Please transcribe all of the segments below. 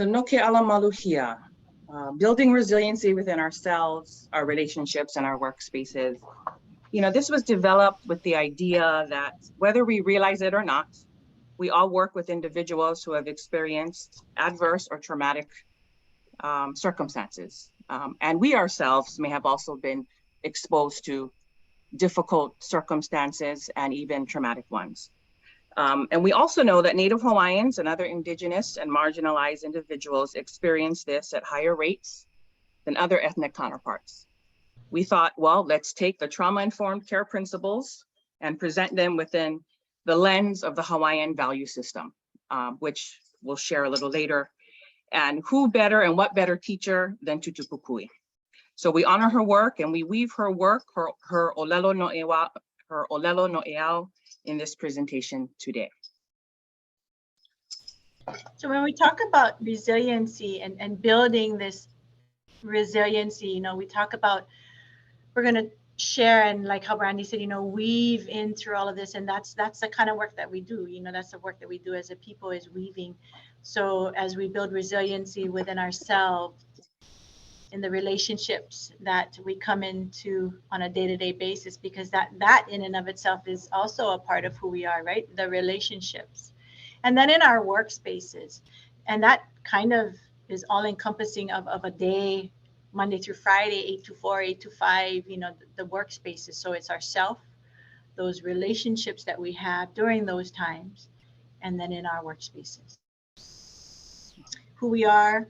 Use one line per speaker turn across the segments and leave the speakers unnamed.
So no ke ala Maluhia, building resiliency within ourselves, our relationships, and our workspaces. You know, this was developed with the idea that whether we realize it or not, we all work with individuals who have experienced adverse or traumatic circumstances. And we ourselves may have also been exposed to difficult circumstances and even traumatic ones. And we also know that Native Hawaiians and other indigenous and marginalized individuals experience this at higher rates than other ethnic counterparts. We thought, well, let's take the trauma-informed care principles and present them within the lens of the Hawaiian value system, which we'll share a little later. And who better and what better teacher than Tutupukui? So we honor her work and we weave her work, her olelo no eau, in this presentation today.
So when we talk about resiliency and building this resiliency, you know, we talk about, we're going to share, and like how Brandy said, you know, weave in through all of this, and that's the kind of work that we do. You know, that's the work that we do as a people, is weaving. So as we build resiliency within ourselves, in the relationships that we come into on a day-to-day basis, because that in and of itself is also a part of who we are, right? The relationships. And then in our workspaces, and that kind of is all encompassing of a day, Monday through Friday, 8 to 4, 8 to 5, you know, the workspaces. So it's ourself, those relationships that we have during those times, and then in our workspaces. Who we are.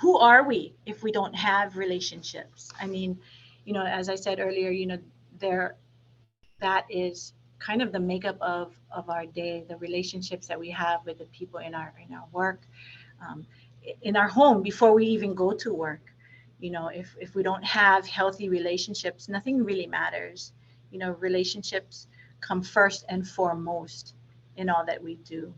Who are we if we don't have relationships? I mean, you know, as I said earlier, you know, that is kind of the makeup of our day, the relationships that we have with the people in our work, in our home before we even go to work. You know, if we don't have healthy relationships, nothing really matters. You know, relationships come first and foremost in all that we do.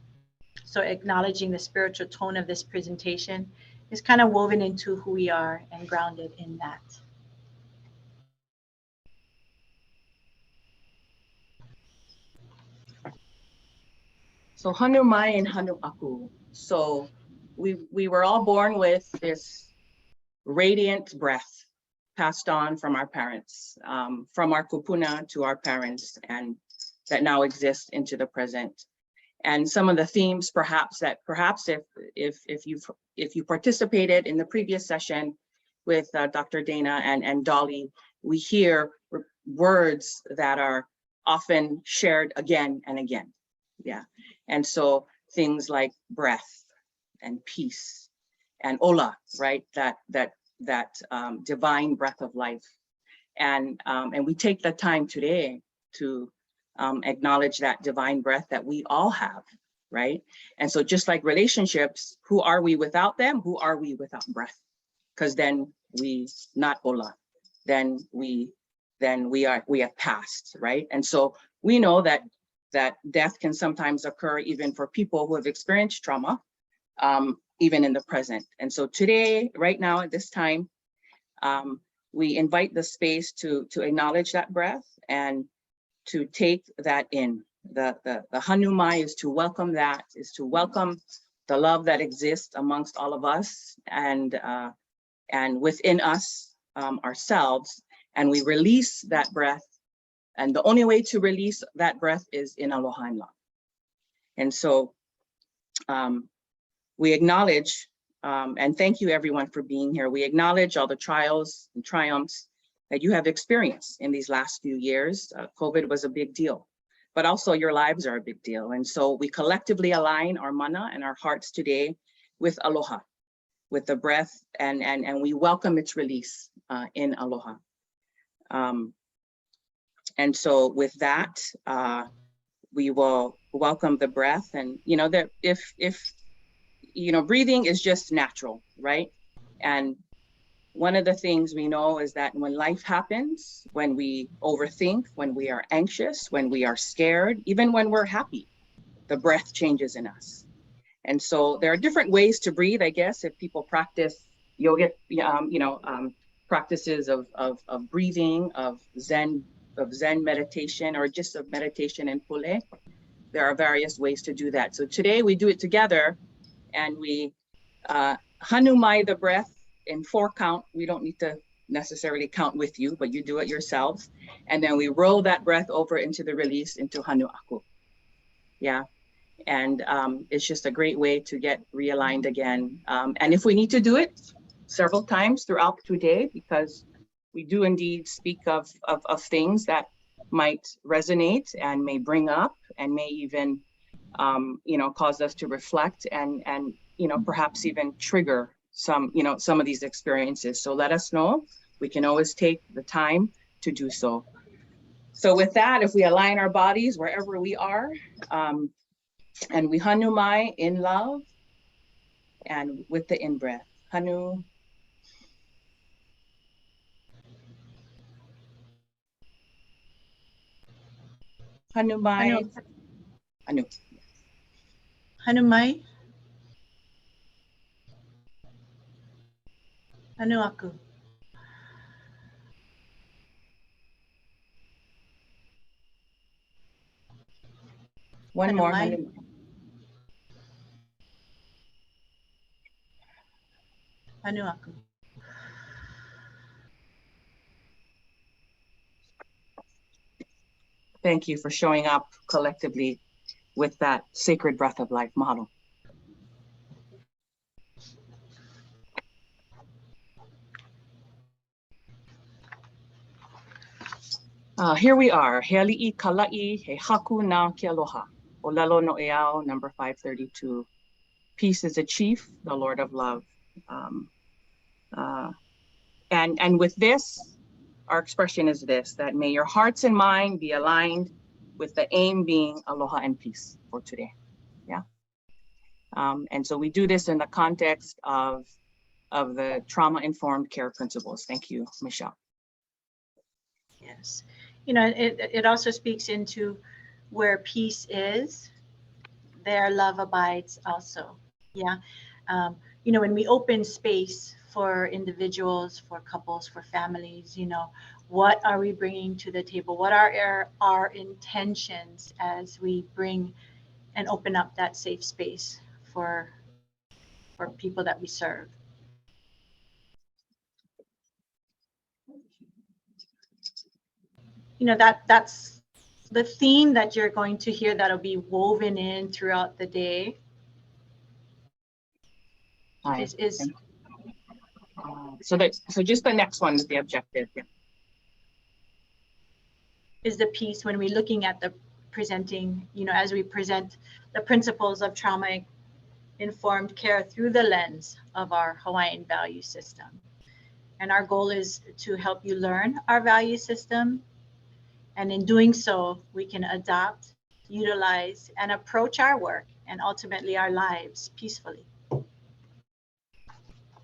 So acknowledging the spiritual tone of this presentation is kind of woven into who we are and grounded in that.
So hanu mai and hanu aku. So we were all born with this radiant breath passed on from our parents, from our kupuna to our parents, and that now exists into the present. And some of the themes, perhaps if you participated in the previous session with Dr. Dana and Dolly, we hear words that are often shared again and again. Yeah, and so things like breath and peace and ola, right? That divine breath of life, and we take the time today to acknowledge that divine breath that we all have, right? And so just like relationships, who are we without them? Who are we without breath? Because then we not ola, then we have passed, right? And so we know that death can sometimes occur even for people who have experienced trauma, even in the present. And so today, right now at this time, we invite the space to acknowledge that breath and to take that in. The hanu mai is to welcome that, is to welcome the love that exists amongst all of us and within us ourselves, and we release that breath. And the only way to release that breath is in aloha and love. And so we acknowledge, and thank you everyone for being here. We acknowledge all the trials and triumphs that you have experienced in these last few years. COVID was a big deal, but also your lives are a big deal. And so we collectively align our mana and our hearts today with aloha, with the breath, and we welcome its release in aloha. And so with that, we will welcome the breath. And you know that if you know, breathing is just natural, right? And one of the things we know is that when life happens, when we overthink, when we are anxious, when we are scared, even when we're happy, the breath changes in us. And so there are different ways to breathe, I guess, if people practice yogic, practices of breathing, of Zen meditation, or just of meditation and pule. There are various ways to do that. So today we do it together, and we Hanumai the breath in 4 count. We don't need to necessarily count with you, but you do it yourselves. And then we roll that breath over into the release into Hanu Aku. Yeah. And it's just a great way to get realigned again. And if we need to do it several times throughout today, because we do indeed speak of things that might resonate and may bring up and may even, you know, cause us to reflect and you know, perhaps even trigger some, you know, some of these experiences. So let us know. We can always take the time to do so. So with that, if we align our bodies wherever we are, and we Hanumai in love and with the in-breath. Hanu. Hanumai. Hanu.
Hanumai. Hanu Aku.
One more.
Hanumai.
Hanu.
Hanu Aku.
Thank you for showing up collectively with that sacred breath of life model. Here we are. Heali'i kala'i he haku na ke aloha. Olelo no eao, number 532. Peace is a chief, the Lord of love. And with this, our expression is this, that may your hearts and mind be aligned with the aim being aloha and peace for today. Yeah. And so we do this in the context of the trauma-informed care principles. Thank you, Michele.
Yes. You know, it also speaks into where peace is, there love abides also. Yeah. You know, when we open space for individuals, for couples, for families, you know, what are we bringing to the table? What are our intentions as we bring and open up that safe space for people that we serve? You know, that's the theme that you're going to hear that'll be woven in throughout the day.
So just the next one is the objective. Yeah.
Is the piece when we're looking at the presenting, you know, as we present the principles of trauma informed care through the lens of our Hawaiian value system. And our goal is to help you learn our value system. And in doing so, we can adopt, utilize, and approach our work and ultimately our lives peacefully.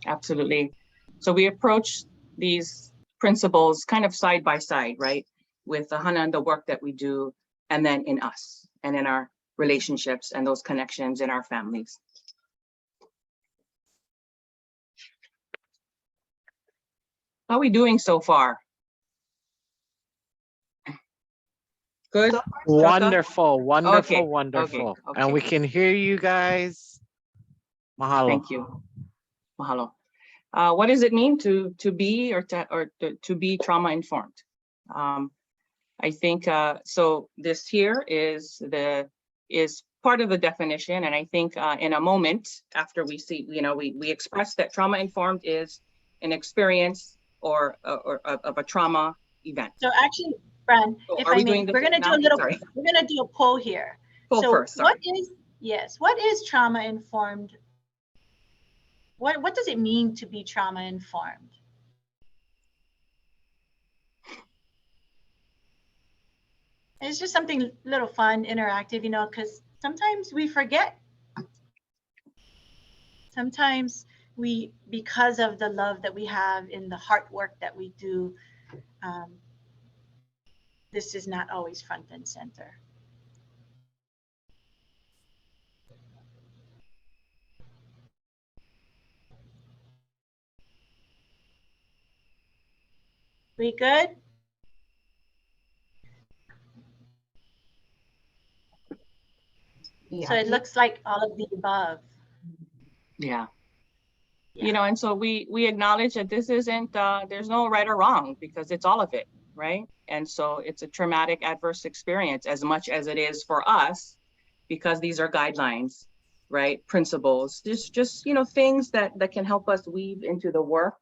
Absolutely. So we approach these principles kind of side by side, right? With the hana and the work that we do, and then in us and in our relationships and those connections in our families. How are we doing so far? Good?
Wonderful, wonderful,
Okay.
wonderful.
Okay.
And we can hear you guys. Mahalo.
Thank you. Mahalo. What does it mean to be or to be trauma informed? I think so. This here is part of the definition, and I think in a moment after we see, you know, we express that trauma informed is an experience or of a trauma event.
So actually, Brand, if I may, we're going to do a little.
Sorry.
We're going to do a poll here.
Poll first. Sorry.
What is trauma informed? What does it mean to be trauma informed? It's just something a little fun, interactive, you know, because sometimes we forget. Sometimes we, because of the love that we have in the heart work that we do, this is not always front and center. We good? Yeah. So it looks like all of the above.
Yeah. You know, and so we acknowledge that this isn't, there's no right or wrong because it's all of it, right? And so it's a traumatic adverse experience as much as it is for us, because these are guidelines, right? Principles, just you know, things that can help us weave into the work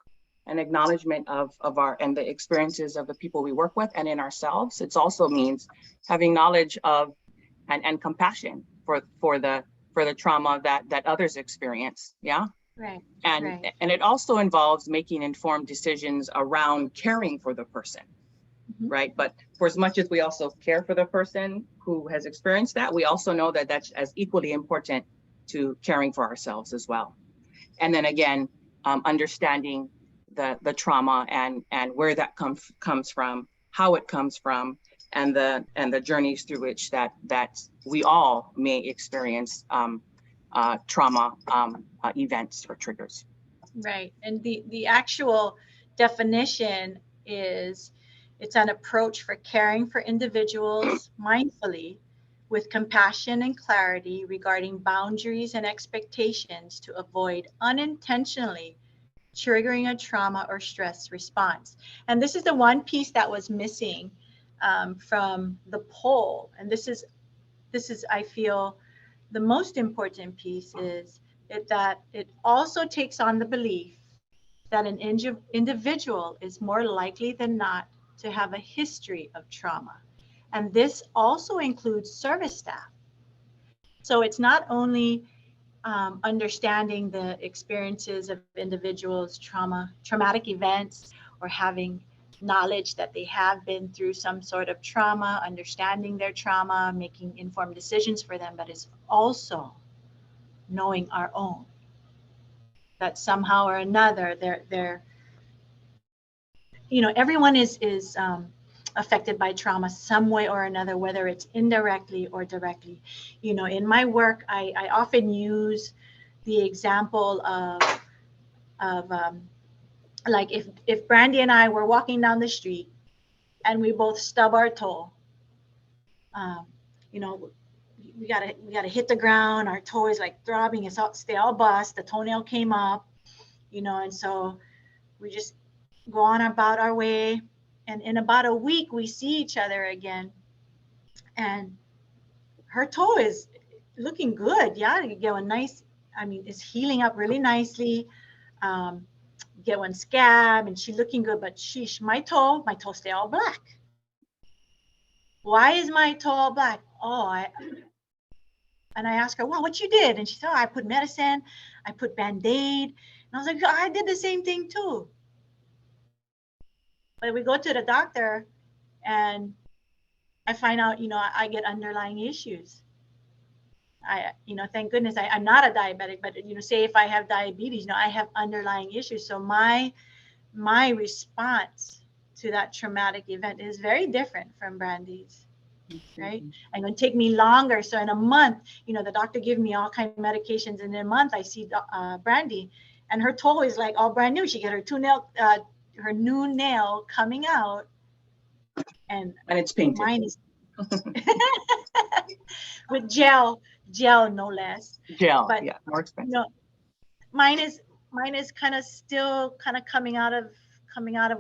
and acknowledgement of our and the experiences of the people we work with and in ourselves. It also means having knowledge of and compassion for the trauma that others experience. Yeah.
Right.
And
Right.
and it also involves making informed decisions around caring for the person, right? But for as much as we also care for the person who has experienced that, we also know that that's as equally important to caring for ourselves as well. And then again, understanding the trauma and where that comes from, how it comes from, and the journeys through which that we all may experience trauma events or triggers.
Right. And the actual definition is it's an approach for caring for individuals mindfully with compassion and clarity regarding boundaries and expectations to avoid unintentionally triggering a trauma or stress response. And this is the one piece that was missing from the poll. And this is, I feel, the most important piece is that it also takes on the belief that an individual is more likely than not to have a history of trauma. And this also includes service staff. So it's not only understanding the experiences of individuals, traumatic events, or having knowledge that they have been through some sort of trauma, understanding their trauma, making informed decisions for them, but it's also knowing our own. That somehow or another, they're you know, everyone is affected by trauma some way or another, whether it's indirectly or directly. You know, in my work, I often use the example of like if Brandy and I were walking down the street and we both stub our toe, you know, we gotta hit the ground. Our toe is like throbbing. It's all bust. The toenail came up, you know, and so we just go on about our way. And in about a week, we see each other again. And her toe is looking good. Yeah, you get a nice, I mean, it's healing up really nicely. Get one scab and she's looking good, but sheesh, my toe stay all black. Why is my toe all black? And I asked her, well, what you did? And she said, oh, I put medicine, I put Band-Aid. And I was like, I did the same thing too. But we go to the doctor and I find out, you know, I get underlying issues. You know, thank goodness I'm not a diabetic, but, you know, say if I have diabetes, you know, I have underlying issues. So my response to that traumatic event is very different from Brandy's, right? And going to take me longer. So in a month, you know, the doctor gave me all kinds of medications. And in a month, I see Brandy and her toe is like all brand new. She got her new nail coming out. And
it's painted.
Mine is with gel, no less.
Gel,
but,
yeah, more expensive.
No, mine is kind of still kind of coming out of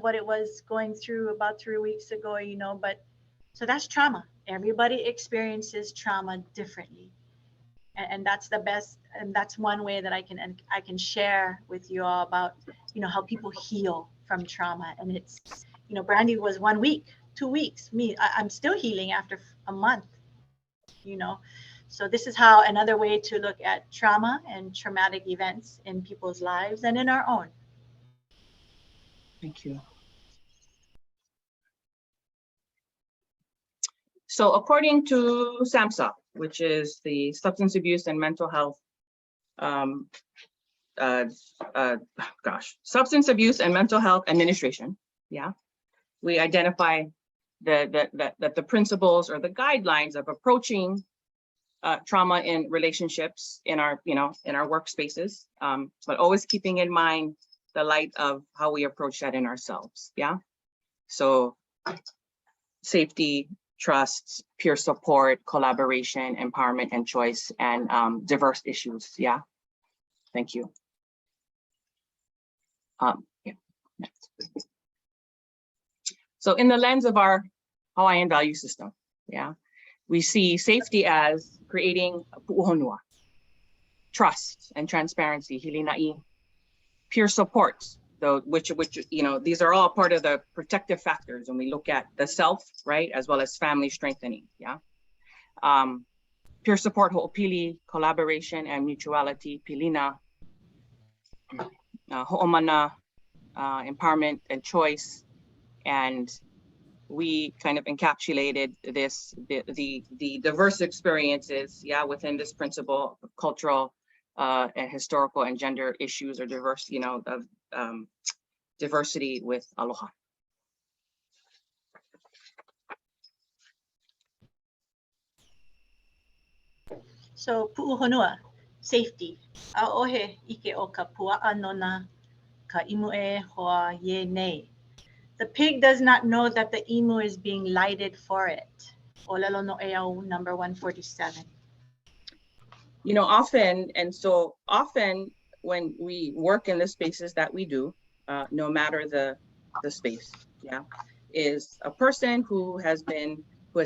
what it was going through about 3 weeks ago, you know. But so that's trauma. Everybody experiences trauma differently, and that's the best. And that's one way that I can share with you all about, you know, how people heal from trauma. And it's, you know, Brandy was 1 week, 2 weeks. I'm still healing after a month, you know. So this is how another way to look at trauma and traumatic events in people's lives and in our own.
Thank you. So according to SAMHSA, which is the Substance Abuse and Mental Health, Substance Abuse and Mental Health Administration, yeah, we identify that the principles or the guidelines of approaching trauma in relationships in our, you know, in our workspaces, but always keeping in mind the light of how we approach that in ourselves. Yeah. So safety, trust, peer support, collaboration, empowerment, and choice, and diverse issues. Yeah. Thank you. Yeah. Next. So in the lens of our Hawaiian value system, yeah, we see safety as creating pu'uhonua, trust and transparency, hilina'i, peer support, though, which these are all part of the protective factors when we look at the self, right, as well as family strengthening, yeah. Peer support, ho'opili, collaboration and mutuality, pilina, ho'omana, empowerment and choice, and we kind of encapsulated this, the diverse experiences, yeah, within this principle of cultural and historical and gender issues or diverse, of diversity with aloha.
So pu'uhonua, safety. A'ohe ike o ka pua'a nona ka imue hoa ye nei. The pig does not know that the emu is being lighted for it. Olelo no eau number 147.
Often when we work in the spaces that we do, no matter the space, yeah, is a person who has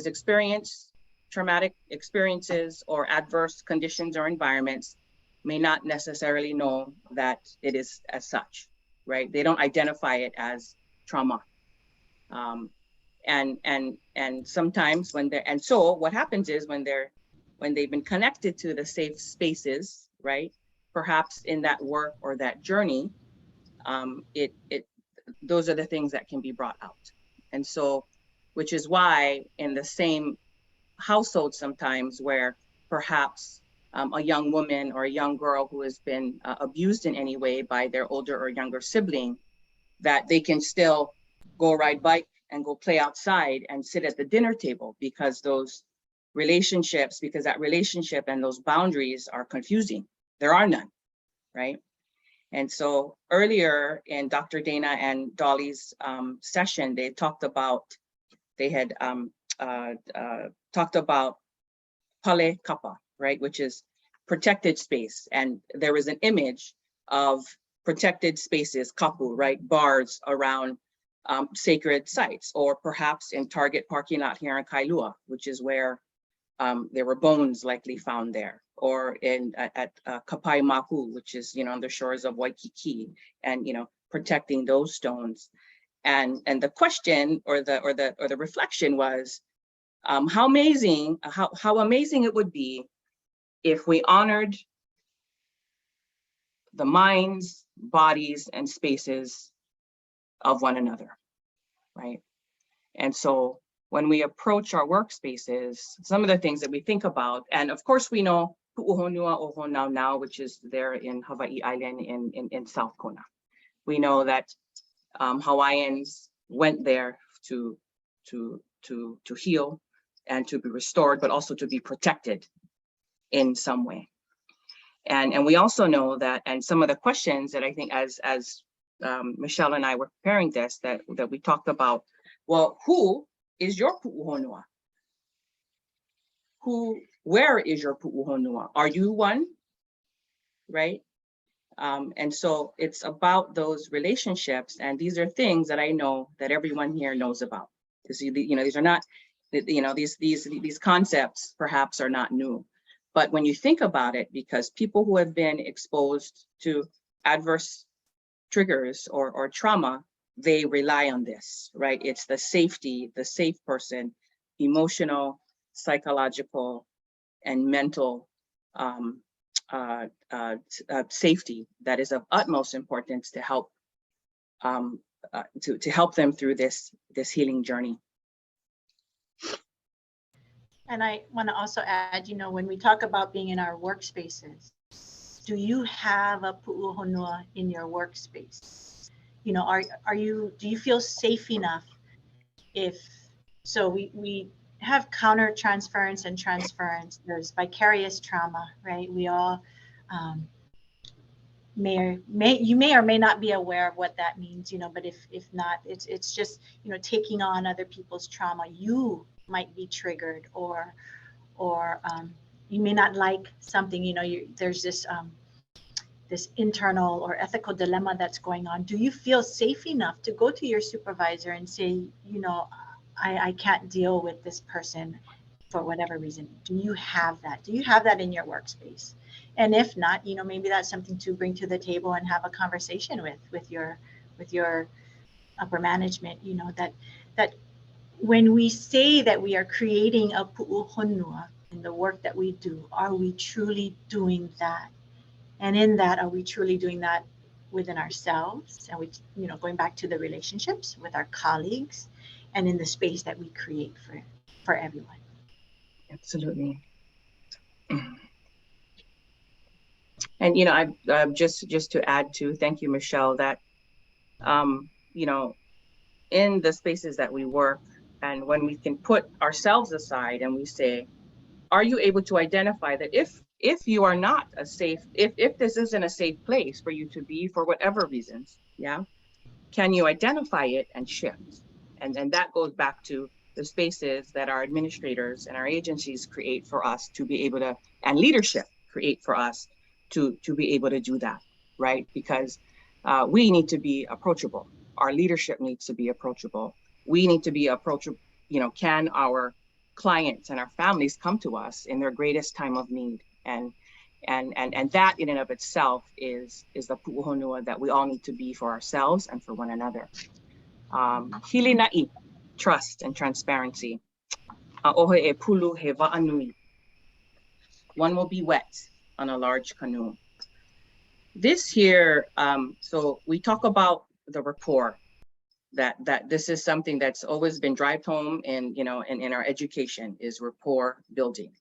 experienced traumatic experiences or adverse conditions or environments may not necessarily know that it is as such, right? They don't identify it as trauma. And sometimes so what happens is when they've been connected to the safe spaces, right? Perhaps in that work or that journey, those are the things that can be brought out. And so, which is why in the same household sometimes where perhaps a young woman or a young girl who has been abused in any way by their older or younger sibling, that they can still go ride bike and go play outside and sit at the dinner table because that relationship and those boundaries are confusing. There are none, right? And so earlier in Dr. Dana and Dolly's session, they had talked about pale kapa, right? Which is protected space. And there was an image of protected spaces, kapu, right? Bars around sacred sites, or perhaps in Target parking lot here in Kailua, which is where there were bones likely found there, or at Kapai Mahu, which is on the shores of Waikiki, and protecting those stones. And the question or the reflection was how amazing it would be if we honored the minds, bodies, and spaces of one another, right? And so when we approach our workspaces, some of the things that we think about, and of course we know Pu'uhonua o Honaunau, which is there in Hawaii Island in South Kona. We know that Hawaiians went there to heal and to be restored, but also to be protected in some way. And we also know that, and some of the questions that I think as Michele and I were preparing this, that we talked about, well, who is your pu'uhonua? Where is your pu'uhonua? Are you one, right? And so it's about those relationships, and these are things that I know that everyone here knows about. Because these are not, these concepts perhaps are not new. But when you think about it, because people who have been exposed to adverse triggers or trauma, they rely on this, right? It's the safety, the safe person, emotional, psychological, and mental safety that is of utmost importance to help to help them through this healing journey.
And I want to also add, when we talk about being in our workspaces, do you have a pu'uhonua in your workspace? Do you feel safe enough? We have counter transference and transference. There's vicarious trauma, right? We all you may or may not be aware of what that means, but if not, it's just, taking on other people's trauma. You might be triggered, or you may not like something, there's this internal or ethical dilemma that's going on, do you feel safe enough to go to your supervisor and say, you know, I can't deal with this person for whatever reason? Do you have that? Do you have that in your workspace? And if not, you know, maybe that's something to bring to the table and have a conversation with your upper management, you know, that when we say that we are creating a pu'uhonua in the work that we do, are we truly doing that? And in that, are we truly doing that within ourselves? And we, you know, going back to the relationships with our colleagues and in the space that we create for everyone.
Absolutely. And, you know, I've just to add to, thank you, Michele, that, you know, in the spaces that we work, and when we can put ourselves aside and we say, are you able to identify that if you are not a safe, if this isn't a safe place for you to be for whatever reasons, yeah, can you identify it and shift? And that goes back to the spaces that our administrators and our agencies create for us to be able to, and leadership create for us to be able to do that, right? Because we need to be approachable. Our leadership needs to be approachable. We need to be approachable. You know, can our clients and our families come to us in their greatest time of need? And that in and of itself is the pu'uhonua that we all need to be for ourselves and for one another. Hilina'i, trust and transparency. A'ohe e pulu he wa'anui. One will be wet on a large canoe. This here, so we talk about the rapport, that this is something that's always been drive home in, you know, in our education, is rapport building.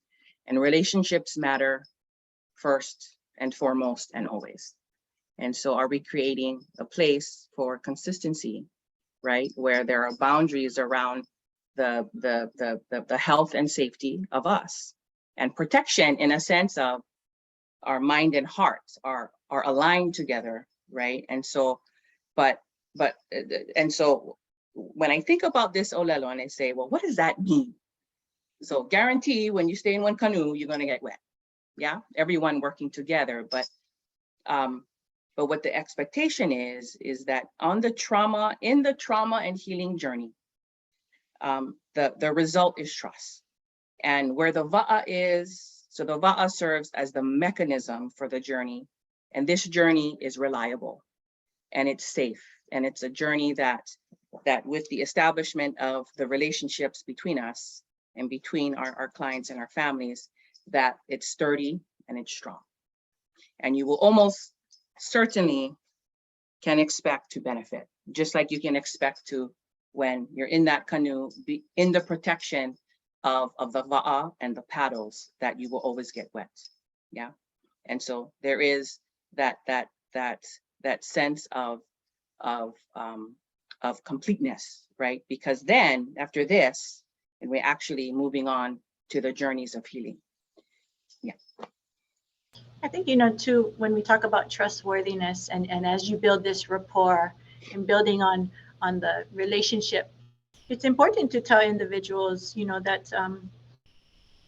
And relationships matter first and foremost and always. And so are we creating a place for consistency, right? Where there are boundaries around the health and safety of us, and protection in a sense of our mind and heart are aligned together, right? And so, and so when I think about this olelo and I say, well, what does that mean? So guarantee when you stay in one canoe, you're gonna get wet. Yeah, everyone working together, but what the expectation is that in the trauma and healing journey, the result is trust. And where the va'a is, so the va'a serves as the mechanism for the journey. And this journey is reliable and it's safe. And it's a journey that with the establishment of the relationships between us and between our clients and our families, that it's sturdy and it's strong. And you will almost certainly can expect to benefit, just like you can expect to when you're in that canoe, be in the protection of the va'a and the paddles, that you will always get wet. Yeah. And so there is that sense of completeness, right? Because then after this, and we're actually moving on to the journeys of healing. Yeah.
I think, you know, too, when we talk about trustworthiness and as you build this rapport and building on the relationship, it's important to tell individuals, you know, that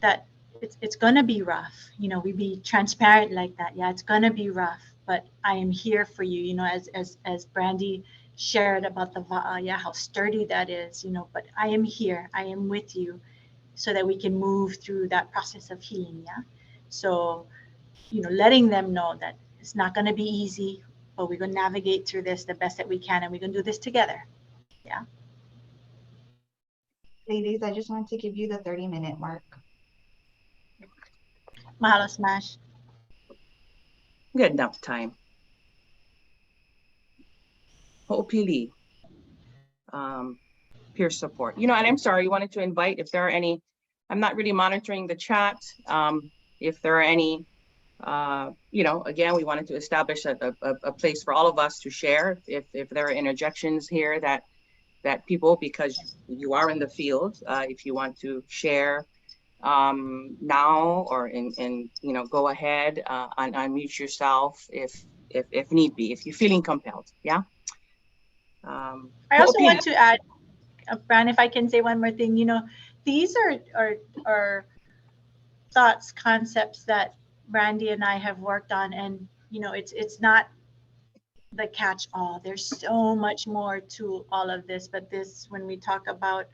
that it's going to be rough. You know, we be transparent like that. Yeah, it's going to be rough, but I am here for you. You know, as Brandy shared about the va'a, yeah, how sturdy that is, you know, but I am here. I am with you so that we can move through that process of healing. Yeah. So, you know, letting them know that it's not going to be easy, but we're going to navigate through this the best that we can, and we're going to do this together. Yeah.
Ladies, I just want to give you the 30-minute mark.
Mahalo, Smash.
We got enough time. Ho'opili, peer support. You know, and I'm sorry, you wanted to invite, if there are any, I'm not really monitoring the chat. If there are any, you know, again, we wanted to establish a place for all of us to share. If there are interjections here that people, because you are in the field, if you want to share now or in you know, go ahead and unmute yourself if need be, if you're feeling compelled. Yeah.
I also want to add, Bran, if I can say one more thing, you know, these are thoughts, concepts that Brandy and I have worked on, and you know, it's not the catch-all. There's so much more to all of this, but this, when we talk about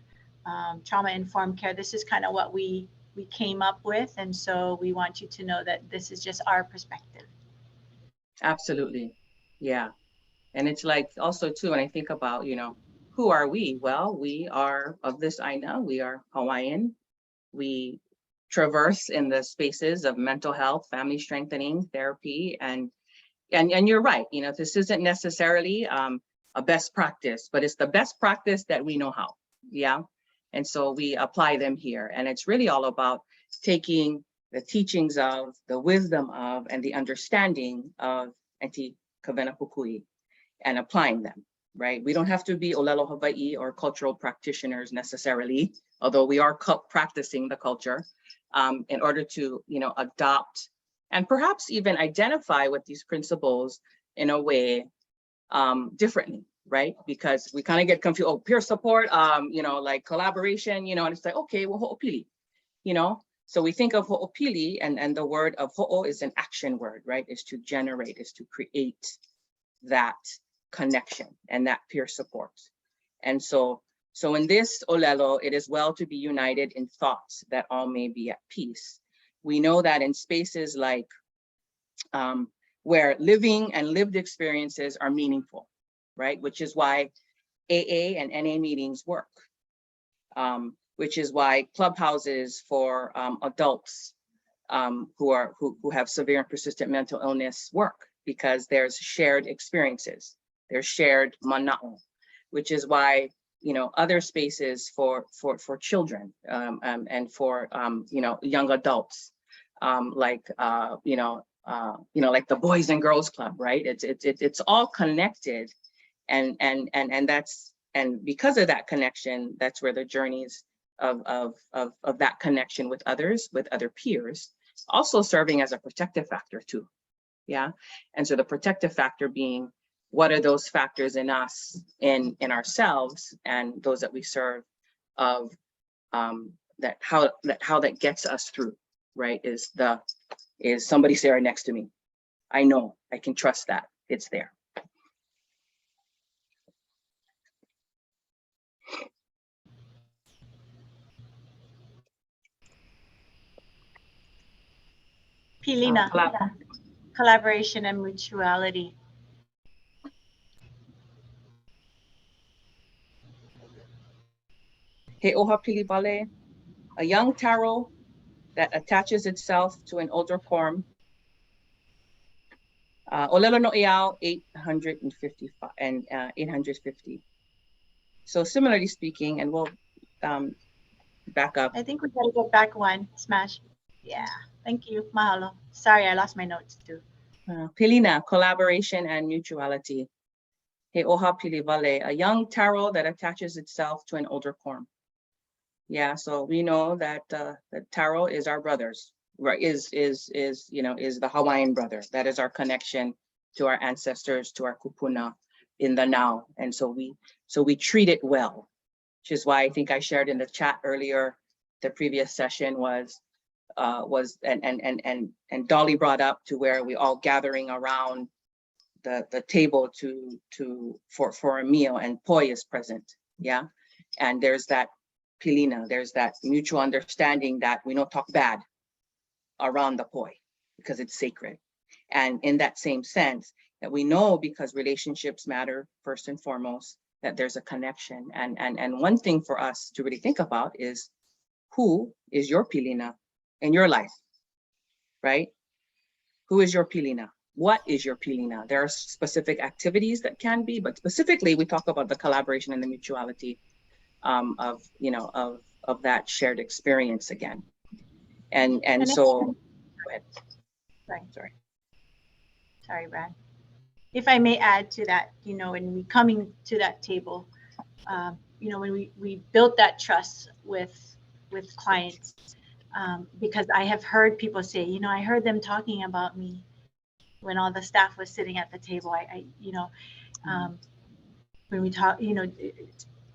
trauma-informed care, this is kind of what we came up with, and so we want you to know that this is just our perspective.
Absolutely. Yeah. And it's like also too, when I think about, you know, who are we? Well, we are of this Aina, we are Hawaiian. We traverse in the spaces of mental health, family strengthening, therapy, and you're right, you know, this isn't necessarily a best practice, but it's the best practice that we know how. Yeah. And so we apply them here. And it's really all about taking the teachings of, the wisdom of, and the understanding of Auntie Kawena Pukui and applying them, right? We don't have to be Olelo Hawaii or cultural practitioners necessarily, although we are practicing the culture in order to, you know, adopt and perhaps even identify with these principles in a way differently, right? Because we kind of get confused, oh, peer support, you know, like collaboration, you know, and it's like, okay, well, ho'opili, you know? So we think of ho'opili, and the word of ho'o is an action word, right? Is to generate, is to create that connection and that peer support. And so in this olelo, it is well to be united in thoughts that all may be at peace. We know that in spaces like where living and lived experiences are meaningful, right? Which is why AA and NA meetings work, which is why clubhouses for adults who have severe and persistent mental illness work, because there's shared experiences, there's shared mana'o, which is why, you know, other spaces for children and for you know, young adults, like like the Boys and Girls Club, right? It's all connected, and that's, and because of that connection, that's where the journeys of that connection with others, with other peers, also serving as a protective factor too. Yeah. And so the protective factor being, what are those factors in us, in ourselves and those that we serve, of that how that gets us through, right? Is somebody there next to me. I know I can trust that it's there.
Pilina, collaboration and mutuality.
He oha pili bale, a young taro that attaches itself to an older form. Olelo no iao 855 and 850. So similarly speaking, and we'll back up.
I think we gotta go back one, Smash. Yeah, thank you, mahalo. Sorry, I lost my notes too.
Pilina, collaboration and mutuality. He oha pili vale, a young taro that attaches itself to an older form. Yeah, so we know that the taro is our brothers, right? Is the Hawaiian brother. That is our connection to our ancestors, to our kupuna in the now. And so we treat it well, which is why I think I shared in the chat earlier, the previous session was and Dolly brought up to where we all gathering around the table for a meal, and poi is present. Yeah. And there's that pilina, there's that mutual understanding that we don't talk bad around the poi because it's sacred. And in that same sense, that we know, because relationships matter first and foremost, that there's a connection. And one thing for us to really think about is, who is your pilina in your life, right? Who is your pilina? What is your pilina? There are specific activities that can be, but specifically we talk about the collaboration and the mutuality of that shared experience again. And so, go ahead.
Sorry, Brad. If I may add to that, when we coming to that table, when we built that trust with clients, because I have heard people say, I heard them talking about me when all the staff was sitting at the table. When we talk,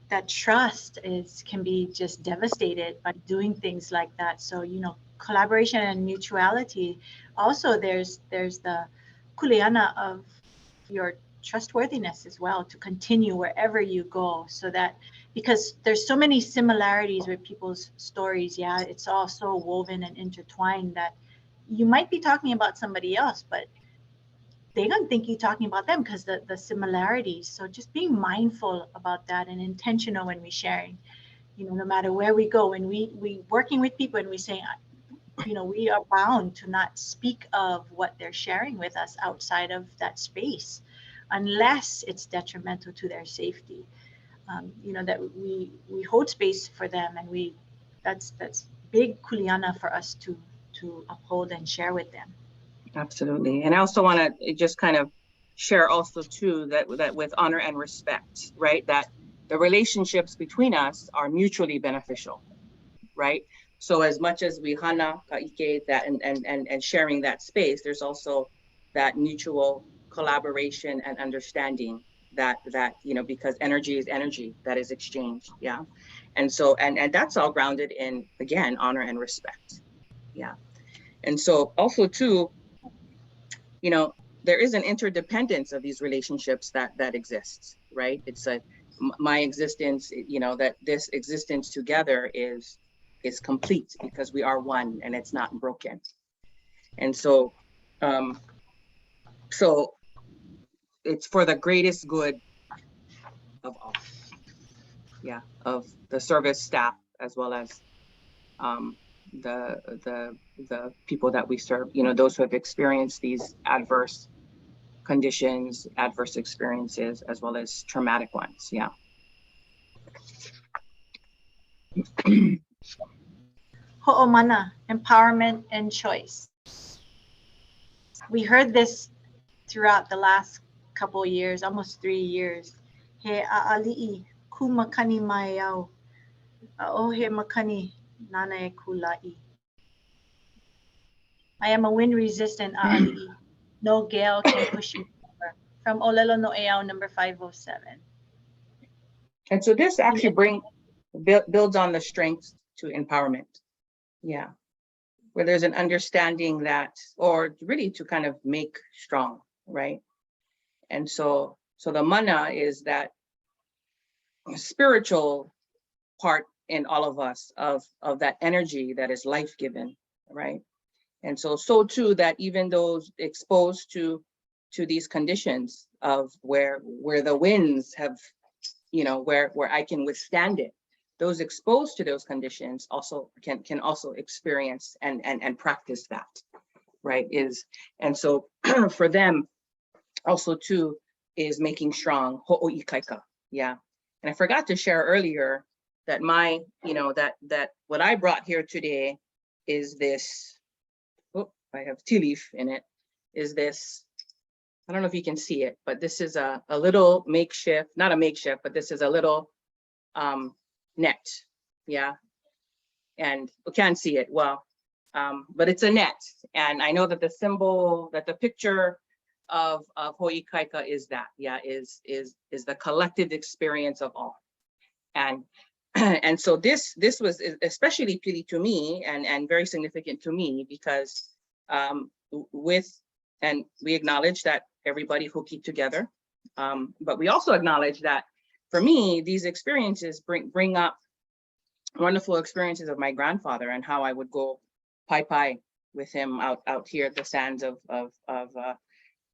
that trust can be just devastated by doing things like that. So, collaboration and mutuality. Also, there's the kuleana of your trustworthiness as well to continue wherever you go, so that, because there's so many similarities with people's stories. Yeah, it's all so woven and intertwined that you might be talking about somebody else, but they don't think you're talking about them because the similarities. So just being mindful about that and intentional when we're sharing, you know, no matter where we go, when we working with people and we say, you know, we are bound to not speak of what they're sharing with us outside of that space, unless it's detrimental to their safety. You know, that we hold space for them, and that's big kuleana for us to uphold and share with them.
Absolutely. And I also want to just kind of share also too that with honor and respect, right? That the relationships between us are mutually beneficial, right? So as much as we hana ka'ike that and sharing that space, there's also that mutual collaboration and understanding that you know, because energy is energy that is exchanged. Yeah. And so and that's all grounded in, again, honor and respect. Yeah. And so also too, you know, there is an interdependence of these relationships that exists, right? It's my existence, you know, that this existence together is complete because we are one and it's not broken. And so so it's for the greatest good of all. Yeah, of the service staff as well as the people that we serve, you know, those who have experienced these adverse conditions, adverse experiences, as well as traumatic ones. Yeah.
Ho'omana, empowerment and choice. We heard this throughout the last couple of years, almost 3 years. He a'ali'i ku makani mai au. A'o he makani nana e kulai. I am a wind-resistant a'ali'i. No gale can push me over. From Olelo No'eau, number 507.
And so this actually builds on the strengths to empowerment. Yeah. Where there's an understanding that, or really to kind of make strong, right? And so the mana is that spiritual part in all of us of that energy that is life-given, right? And so too that even those exposed to these conditions of where the winds have, you know, where I can withstand it, those exposed to those conditions also can also experience and practice that, right? And so for them also too is making strong ho'oi kaika. Yeah. And I forgot to share earlier that my, you know, that what I brought here today is this, oh, I have tea leaf in it, is this, I don't know if you can see it, but this is a little makeshift, not a makeshift, but this is a little net. Yeah. And we can't see it well, but it's a net. And I know that the symbol, that the picture of Ho'ikaika is that, yeah, is the collective experience of all. And so this was especially pili to me and very significant to me because and we acknowledge that everybody hoki together, but we also acknowledge that for me, these experiences bring up wonderful experiences of my grandfather and how I would go pai with him out here at the sands of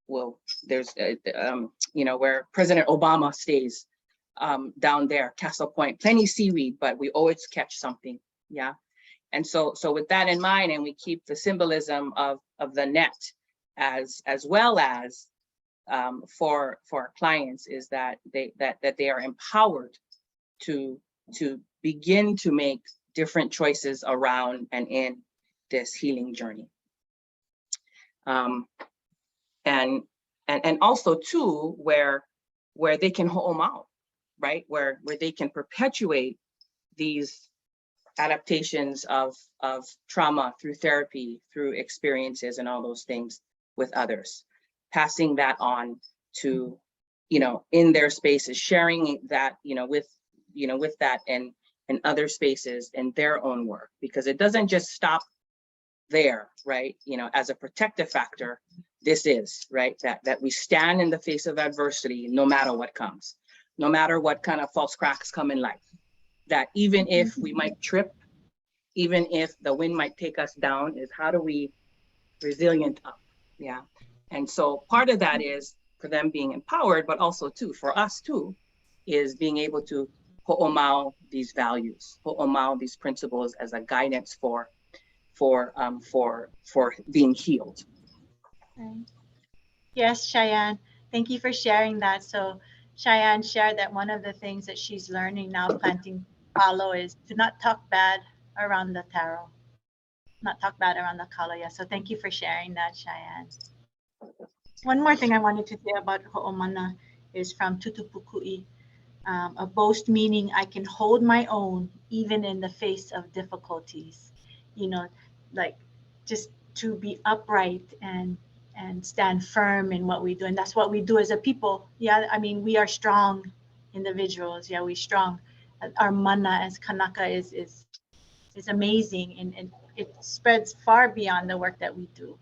well, there's you know, where President Obama stays, down there, Castle Point, plenty seaweed, but we always catch something. Yeah. And so with that in mind, and we keep the symbolism of the net as well as for our clients, is that they are empowered to begin to make different choices around and in this healing journey. And also too, where they can ho'omau, right? Where they can perpetuate these adaptations of trauma through therapy, through experiences and all those things with others, passing that on to, you know, in their spaces, sharing that, you know, with that and other spaces in their own work, because it doesn't just stop there, right? You know, as a protective factor, this is, right? That we stand in the face of adversity, no matter what comes, no matter what kind of false cracks come in life, that even if we might trip, even if the wind might take us down, is how do we resilient up? Yeah. And so part of that is for them being empowered, but also too, for us too, is being able to ho'omau these values, ho'omau these principles as a guidance for being healed.
Right. Yes, Cheyenne, thank you for sharing that. So Cheyenne shared that one of the things that she's learning now planting palo is to not talk bad around the taro, not talk bad around the kaloya. So thank you for sharing that, Cheyenne. One more thing I wanted to say about ho'omana is from Tutupukui, a boast meaning I can hold my own even in the face of difficulties. You know, like just to be upright and stand firm in what we do. And that's what we do as a people. Yeah, I mean, we are strong individuals. Yeah, we're strong. Our mana as Kanaka is amazing, and it spreads far beyond the work that we do.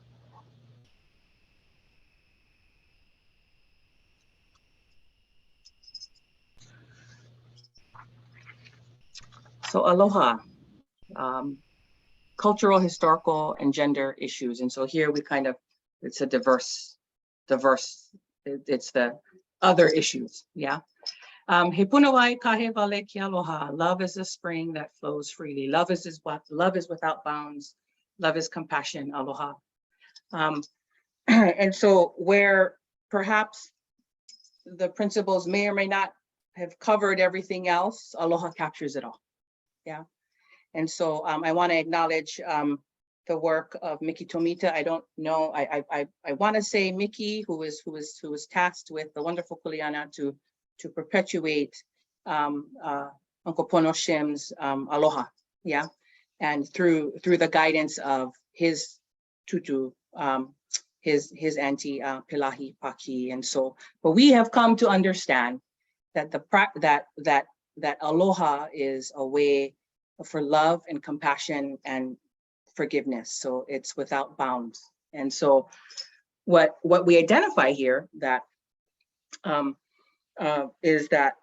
So aloha, cultural, historical, and gender issues. And so here we kind of, it's a diverse, it's the other issues, yeah. He punawai kahe wale ki aloha. Love is a spring that flows freely. Love is without bounds. Love is compassion, aloha. And so where perhaps the principles may or may not have covered everything else, aloha captures it all, yeah. And so I want to acknowledge the work of Miki Tomita. I don't know, I want to say Miki, who was tasked with the wonderful kuleana to perpetuate Uncle Pono Shim's aloha, yeah, and through the guidance of his tutu, his auntie Pilahi Paki. And so, but we have come to understand that that aloha is a way for love and compassion and forgiveness. So it's without bounds. And so what we identify here that is that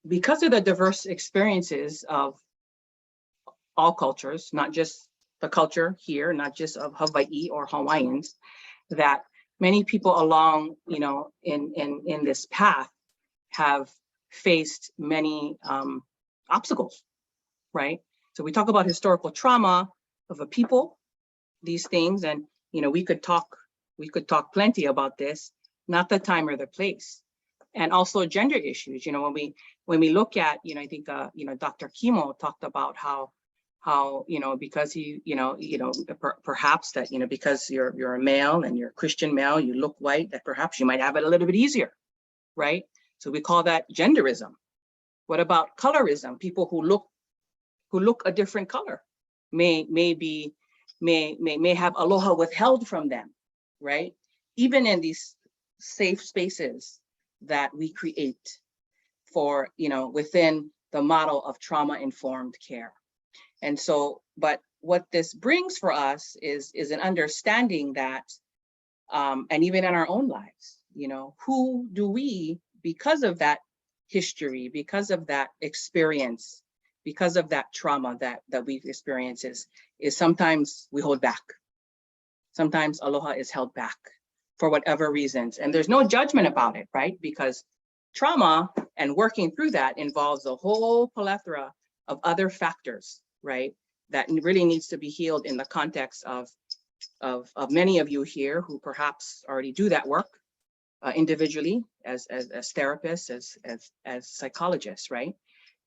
because of the diverse experiences of all cultures, not just the culture here, not just of Hawaii or Hawaiians, that many people along, you know, in this path have faced many obstacles, right? So we talk about historical trauma of a people, these things, and you know, we could talk plenty about this, not the time or the place. And also gender issues, you know, when we look at, you know, I think you know, Dr. Akimo talked about how you know, because he, perhaps that, you know, because you're a male and you're a Christian male, you look white, that perhaps you might have it a little bit easier, right? So we call that genderism. What about colorism? People who look a different color may have aloha withheld from them, right? Even in these safe spaces that we create for, you know, within the model of trauma-informed care. And so, but what this brings for us is an understanding that, and even in our own lives, you know, who do we, because of that history, because of that experience, because of that trauma that we've experienced, is sometimes we hold back. Sometimes aloha is held back for whatever reasons. And there's no judgment about it, right? Because trauma and working through that involves a whole plethora of other factors, right? That really needs to be healed in the context of many of you here who perhaps already do that work individually as therapists, as psychologists, right?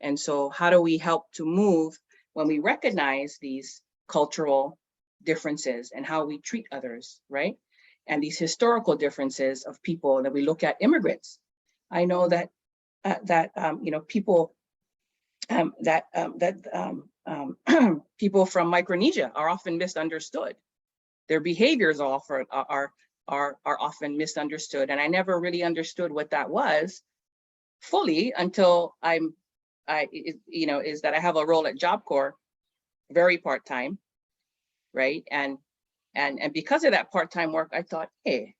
And so how do we help to move when we recognize these cultural differences and how we treat others, right? And these historical differences of people that we look at immigrants. I know that you know, people people from Micronesia are often misunderstood. Their behaviors are often misunderstood, and I never really understood what that was fully until you know, is that I have a role at Job Corps, very part-time, right? And And because of that part-time work, I thought, hey,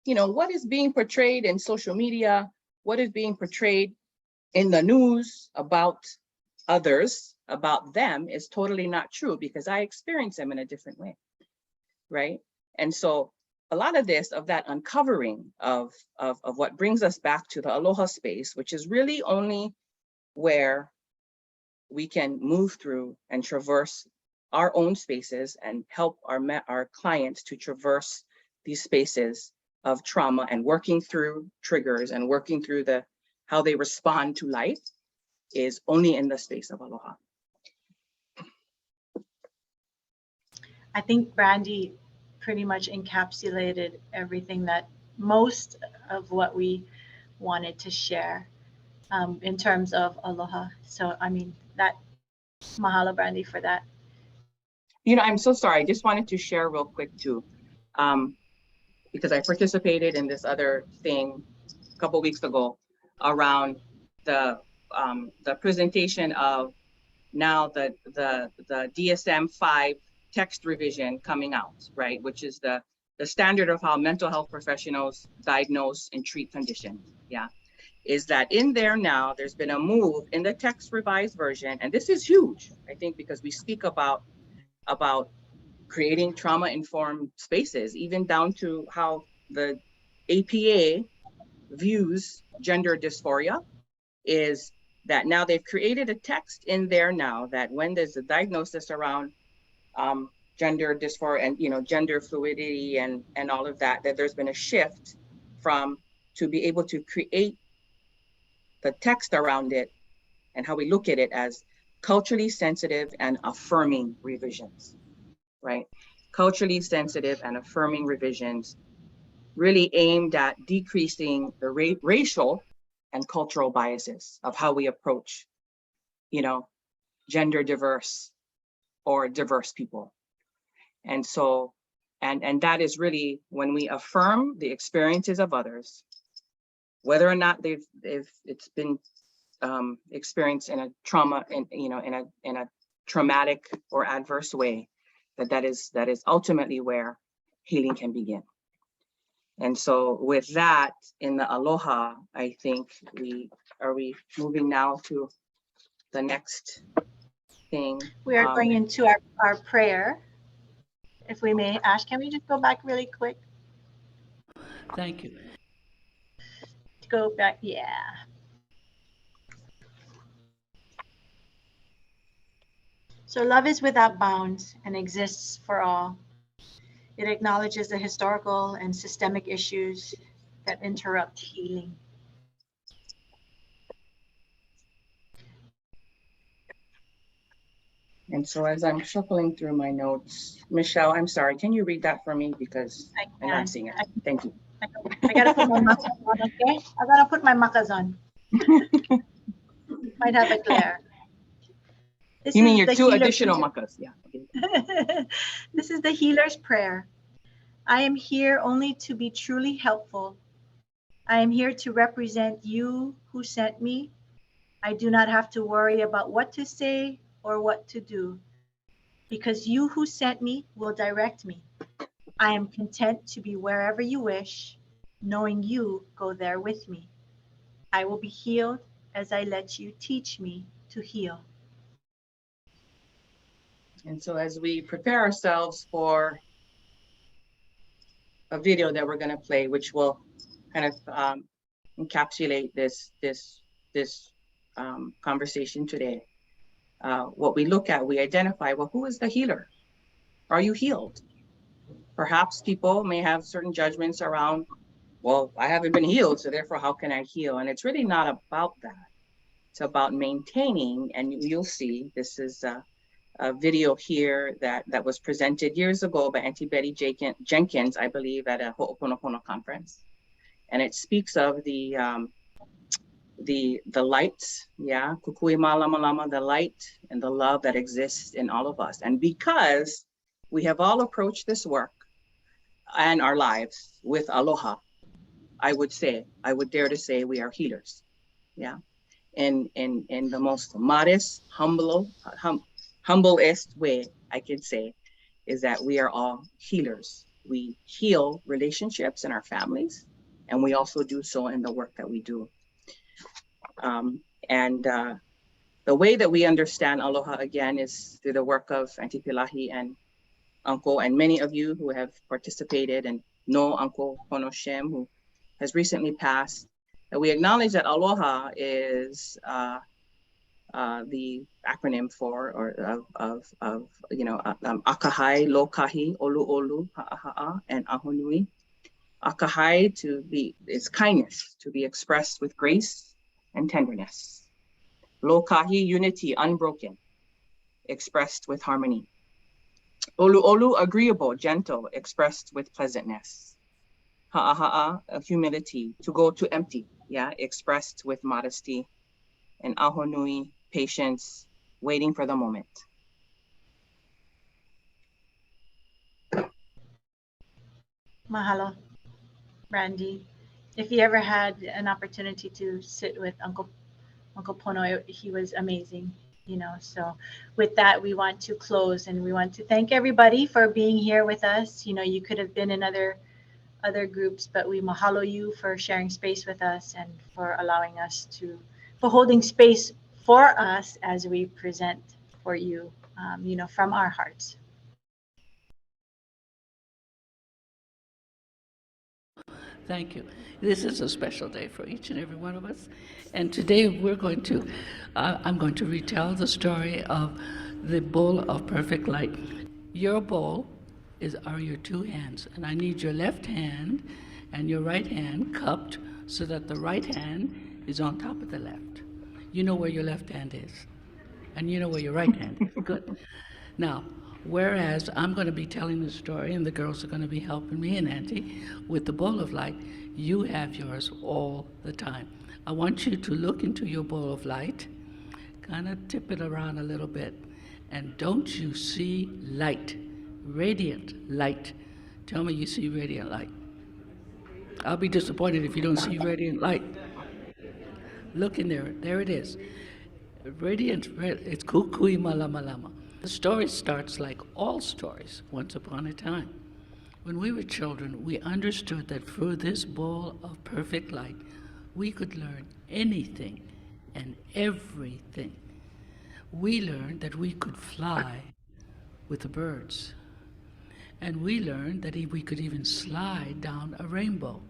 you know, what is being portrayed in social media? What is being portrayed in the news about others, about them, is totally not true, because I experience them in a different way, right? And so a lot of this, of that uncovering of what brings us back to the aloha space, which is really only where we can move through and traverse our own spaces and help our clients to traverse these spaces of trauma and working through triggers and working through how they respond to life, is only in the space of aloha.
I think Brandy pretty much encapsulated everything that most of what we wanted to share in terms of aloha. So, I mean, that, mahalo, Brandy, for that.
You know, I'm so sorry. I just wanted to share real quick too, because I participated in this other thing a couple weeks ago around the presentation of now the DSM-5 text revision coming out, right? Which is the standard of how mental health professionals diagnose and treat conditions. Yeah, is that in there now? There's been a move in the text revised version, and this is huge, I think, because we speak about creating trauma-informed spaces, even down to how the APA views gender dysphoria, is that now they've created a text in there now that when there's a diagnosis around gender dysphoria and, you know, gender fluidity and all of that, that there's been a shift to be able to create the text around it and how we look at it as culturally sensitive and affirming revisions, right? Culturally sensitive and affirming revisions, really aimed at decreasing the racial and cultural biases of how we approach, you know, gender diverse or diverse people. And so, and that is really when we affirm the experiences of others, whether or not it's been experienced in a trauma, in a traumatic or adverse way, that is ultimately where healing can begin. And so with that, in the aloha, I think we moving now to the next thing.
We are going into our prayer. If we may, Ash, can we just go back really quick?
Thank you.
Go back, yeah. So love is without bounds and exists for all. It acknowledges the historical and systemic issues that interrupt healing.
And so as I'm shuffling through my notes, Michele, I'm sorry, can you read that for me? Because I'm not seeing it. Thank you.
I gotta put my makas on, okay? I gotta put my makas on. Might have a glare.
You mean your 2 additional makas? Yeah. Okay.
This is the healer's prayer. I am here only to be truly helpful. I am here to represent you who sent me. I do not have to worry about what to say or what to do, because you who sent me will direct me. I am content to be wherever you wish, knowing you go there with me. I will be healed as I let you teach me to heal.
And so as we prepare ourselves for a video that we're going to play, which will kind of encapsulate this conversation today, what we look at, we identify, well, who is the healer? Are you healed? Perhaps people may have certain judgments around, well, I haven't been healed, so therefore how can I heal? And it's really not about that. It's about maintaining, and you'll see, this is a video here that was presented years ago by Auntie Betty Jenkins, I believe, at a Ho'oponopono conference. And it speaks of the light, yeah, kukui malama lama, the light and the love that exists in all of us. And because we have all approached this work and our lives with aloha, I would dare to say we are healers, yeah, in the most modest, humblest way I could say, is that we are all healers. We heal relationships in our families, and we also do so in the work that we do. The way that we understand aloha again is through the work of Auntie Pilahi and Uncle, and many of you who have participated and know Uncle Honoshem, who has recently passed. That we acknowledge that aloha is the acronym for or of akahai, lokahi, olu olu, ha'aha'a, and ahonui. Akahai is kindness, to be expressed with grace and tenderness. Lokahi, unity, unbroken, expressed with harmony. Olu olu, agreeable, gentle, expressed with pleasantness. Ha'aha'a, humility, to go to empty, expressed with modesty. And ahonui, patience, waiting for the moment.
Mahalo, Brandy. If you ever had an opportunity to sit with Uncle Pono, he was amazing, So with that, we want to close, and we want to thank everybody for being here with us. You could have been in other groups, but we mahalo you for sharing space with us and for allowing us for holding space for us as we present for you, from our hearts.
Thank you. This is a special day for each and every one of us. And today I'm going to retell the story of the bowl of perfect light. Your bowl are your two hands, and I need your left hand and your right hand cupped so that the right hand is on top of the left. You know where your left hand is, and you know where your right hand is. Good. Now, whereas I'm going to be telling the story, and the girls are going to be helping me and Auntie with the bowl of light, you have yours all the time. I want you to look into your bowl of light, kind of tip it around a little bit, and don't you see light? Radiant light. Tell me you see radiant light. I'll be disappointed if you don't see radiant light. Look in there. There it is. Radiant, it's kukui malamalama. The story starts like all stories, once upon a time. When we were children, we understood that through this bowl of perfect light, we could learn anything and everything. We learned that we could fly with the birds. And we learned that we could even slide down a rainbow.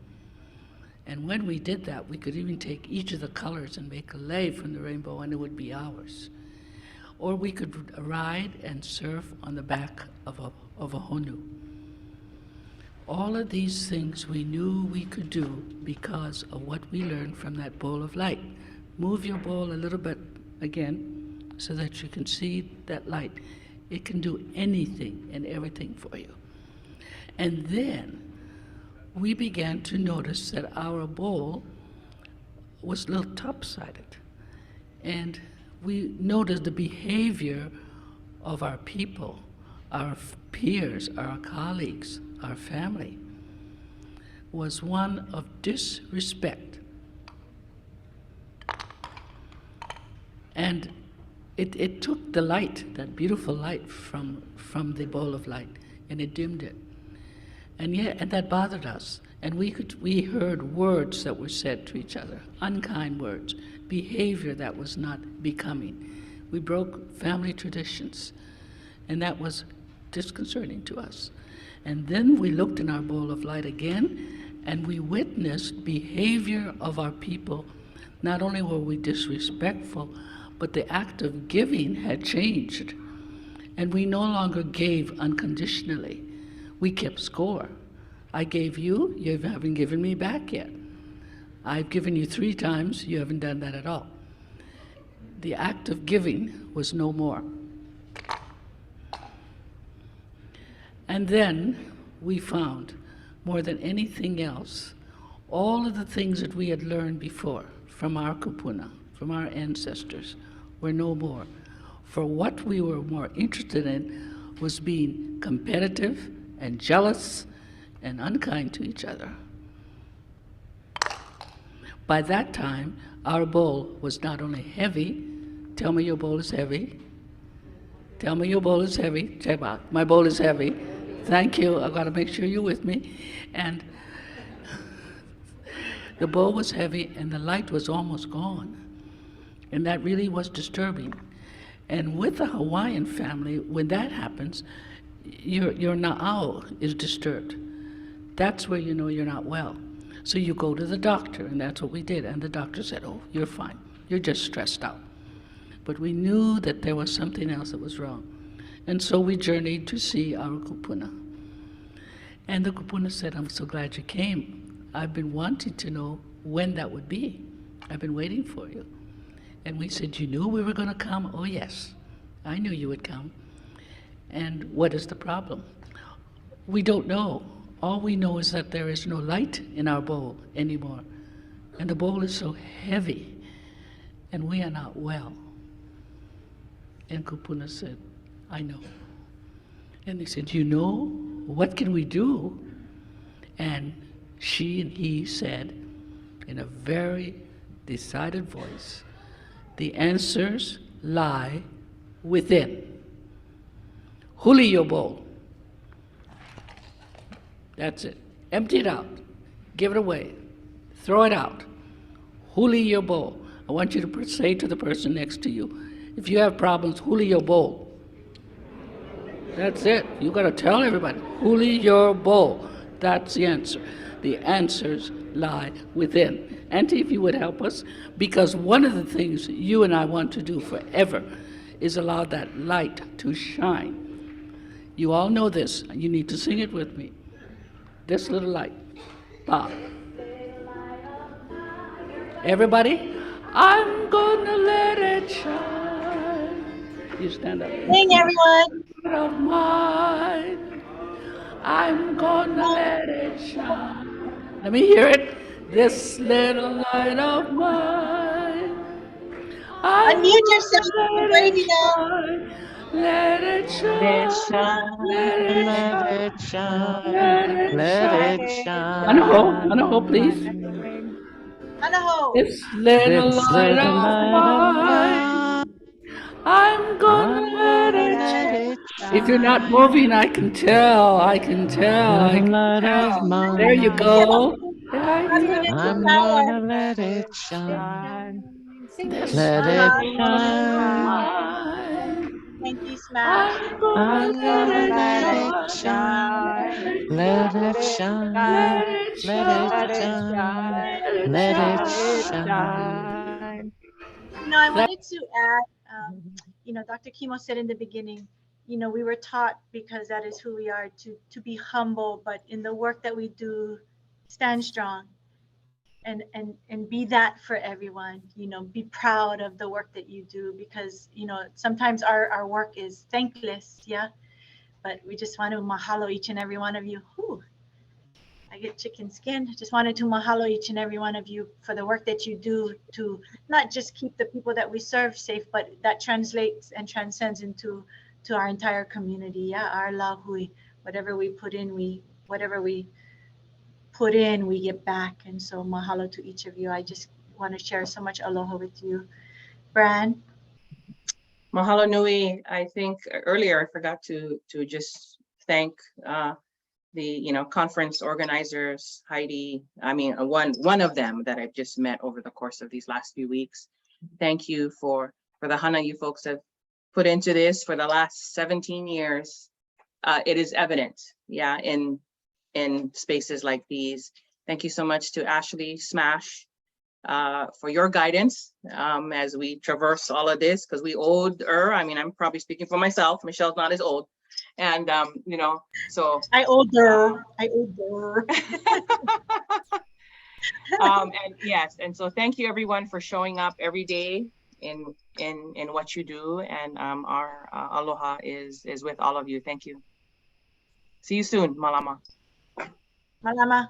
And when we did that, we could even take each of the colors and make a lei from the rainbow, and it would be ours. Or we could ride and surf on the back of a honu. All of these things we knew we could do because of what we learned from that bowl of light. Move your bowl a little bit again so that you can see that light. It can do anything and everything for you. And then we began to notice that our bowl was a little top-sided. And we noticed the behavior of our people, our peers, our colleagues, our family, was one of disrespect. And it took the light, that beautiful light from the bowl of light, and it dimmed it. And that bothered us. And we heard words that were said to each other, unkind words, behavior that was not becoming. We broke family traditions, and that was disconcerting to us. And then we looked in our bowl of light again, and we witnessed behavior of our people. Not only were we disrespectful, but the act of giving had changed. And we no longer gave unconditionally. We kept score. I gave you, you haven't given me back yet. I've given you 3 times, you haven't done that at all. The act of giving was no more. And then we found, more than anything else, all of the things that we had learned before from our kupuna, from our ancestors, were no more. For what we were more interested in was being competitive and jealous and unkind to each other. By that time, our bowl was not only heavy, tell me your bowl is heavy. Tell me your bowl is heavy. Cheba, my bowl is heavy. Thank you. I got to make sure you're with me. And the bowl was heavy and the light was almost gone. And that really was disturbing. And with the Hawaiian family, when that happens, your na'au is disturbed. That's where you know you're not well. So you go to the doctor, and that's what we did. And the doctor said, oh, you're fine. You're just stressed out. But we knew that there was something else that was wrong. And so we journeyed to see our kupuna. And the kupuna said, I'm so glad you came. I've been wanting to know when that would be. I've been waiting for you. And we said, you knew we were going to come? Oh, yes. I knew you would come. And what is the problem? We don't know. All we know is that there is no light in our bowl anymore. And the bowl is so heavy, and we are not well. And Kupuna said, I know. And they said, you know, what can we do? And she and he said, in a very decided voice, the answers lie within. Huli your bowl. That's it. Empty it out. Give it away. Throw it out. Huli your bowl. I want you to say to the person next to you, if you have problems, huli your bowl. That's it. You got to tell everybody, huli your bowl. That's the answer. The answers lie within. Auntie, if you would help us, because one of the things you and I want to do forever is allow that light to shine. You all know this. You need to sing it with me. This little light. Bob. Everybody, I'm gonna let it shine. You stand up.
Sing, everyone.
Of mine, I'm gonna let it shine. Let me hear it. This little light of mine.
Unmute yourself, Brandy now.
Let it shine. Let it
Let
shine.
it shine. Let it shine.
Anaho, please.
Anaho.
This little
This
light
little
of
light of
mine,
mine,
I'm gonna
I'm
let
gonna
it
let
shine.
it
If you're not
shine.
moving, I can tell. I can tell. I
Little
can
light of
tell. There you
mine,
go. Yeah,
How do you get
I'm
power?
gonna let it shine.
this
Let it
Uh-huh.
little light of
shine.
mine,
Thank you, Smash.
I'm gonna
I'm
let
gonna
it
let it
shine.
shine.
Let it
Let it
shine.
shine.
Let it
Let it
shine.
shine.
Let it
Let it
shine.
shine.
I
That,
wanted to add, Dr. Kimo said in the beginning, we were taught, because that is who we are, to be humble, but in the work that we do, stand strong and be that for everyone. Be proud of the work that you do, because sometimes our work is thankless, yeah. But we just want to mahalo each and every one of you. Whew, I get chicken skin. Just wanted to mahalo each and every one of you for the work that you do to not just keep the people that we serve safe, but that translates and transcends into our entire community. Yeah, our lahui, whatever we put in, we get back. And so mahalo to each of you. I just want to share so much aloha with you. Bran.
Mahalo nui. I think earlier I forgot to just thank the conference organizers, Heidi. I mean, one of them that I've just met over the course of these last few weeks. Thank you for the hana you folks have put into this for the last 17 years. It is evident, yeah, in spaces like these. Thank you so much to Ashley Smash for your guidance as we traverse all of this, because we owed her. I mean, I'm probably speaking for myself. Michelle's not as old. And so
I owed her.
and yes, and so thank you everyone for showing up every day in what you do, and our aloha is with all of you. Thank you. See you soon. Malama.
Malama.